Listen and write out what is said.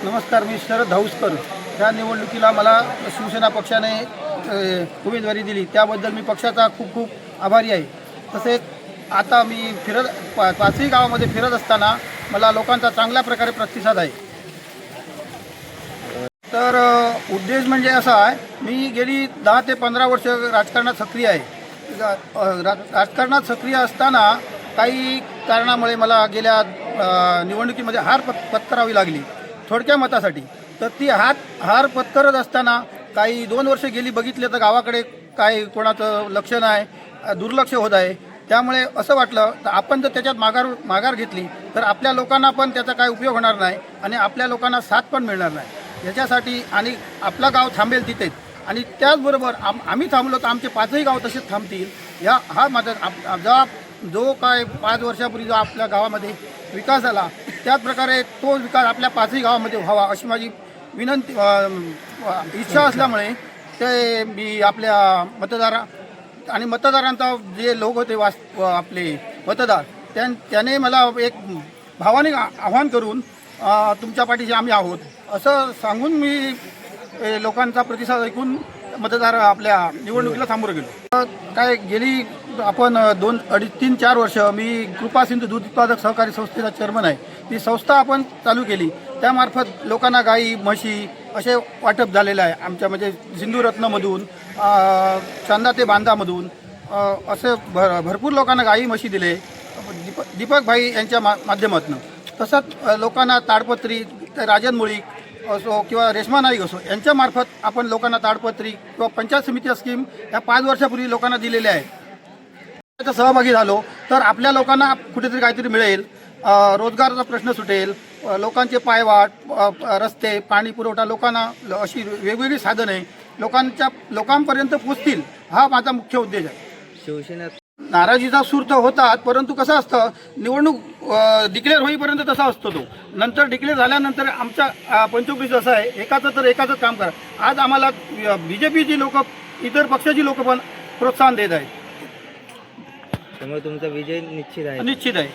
नमस्कार, मी शरद धाऊसकर. ह्या निवडणुकीला मला शिवसेना पक्षाने उमेदवारी दिली त्याबद्दल मी पक्षाचा खूप खूप आभारी आहे. तसेच आता मी पाचही गावामध्ये फिरत असताना मला लोकांचा चांगल्या प्रकारे प्रतिसाद आहे. तर उद्देश म्हणजे असा आहे, मी गेली 10 ते 15 वर्ष राजकारणात सक्रिय आहे. राजकारणात सक्रिय असताना काही कारणामुळे मला गेल्या निवडणुकीमध्ये हार पत्करावी लागली थोडक्या मतासाठी. तर ती हार पत्करत असताना काही 2 वर्ष गेली बघितले तर गावाकडे काय कोणाचं लक्ष नाही, दुर्लक्ष होत आहे. त्यामुळे असं वाटलं तर आपण जर त्याच्यात माघार घेतली तर आपल्या लोकांना पण त्याचा काय उपयोग होणार नाही आणि आपल्या लोकांना साथ पण मिळणार नाही. याच्यासाठी आणि आपलं गाव थांबेल तिथेच आणि त्याचबरोबर आम्ही थांबलो तर आमचे 5ही गाव तसेच थांबतील. हा माझा जो काय 5 वर्षापूर्वी जो आपल्या गावामध्ये विकास झाला त्याच प्रकारे तो विकास आपल्या 5ही गावामध्ये व्हावा अशी माझी विनंती इच्छा असल्यामुळे ते मी आपल्या मतदारांचा जे लोक होते आपले मतदार त्याने मला एक भावाने आव्हान करून तुमच्या पाठीशी आम्ही आहोत असं सांगून मी लोकांचा प्रतिसाद ऐकून मतदार आपल्या निवडणुकीला सामोरं गेलो. काय गेली आपण 2, 2.5, 3, 4 वर्ष मी कृपा सिंधू दूध उत्पादक सहकारी संस्थेचा चेअरमन आहे. ती संस्था आपण चालू केली, त्यामार्फत लोकांना गाई म्हशी असे वाटप झालेलं आहे. आमच्या म्हणजे सिंधुरत्नमधून चांदा ते बांधामधून असे भरपूर लोकांना गाई म्हशी दिले दीपक भाई यांच्या माध्यमातून. तसंच लोकांना ताडपत्री राजन मुळीक असो किंवा रेश्मा नाईक असो यांच्यामार्फत आपण लोकांना ताडपत्री किंवा पंचायत समिती स्कीम या 5 वर्षापूर्वी लोकांना दिलेल्या आहेत. त्याचा सहभागी झालो तर आपल्या लोकांना कुठेतरी काहीतरी मिळेल, रोजगाराचा प्रश्न सुटेल, लोकांचे पायवाट, रस्ते, पाणी पुरवठा, लोकांना अशी वेगवेगळी साधने लोकांपर्यंत पोचतील हा माझा मुख्य उद्देश आहे. शिवसेनेत नाराजीचा सूर तर होतात, परंतु कसं असतं निवडणूक डिक्लेअर होईपर्यंत तसा असतो तो. नंतर डिक्लेअर झाल्यानंतर आमच्या पंचोपीस असं आहे, एकाचं काम करा. आज आम्हाला BJPची लोक, इतर पक्षाची लोक पण प्रोत्साहन देत आहेत. त्यामुळे तुमचा विजय निश्चित आहे. निश्चित आहे.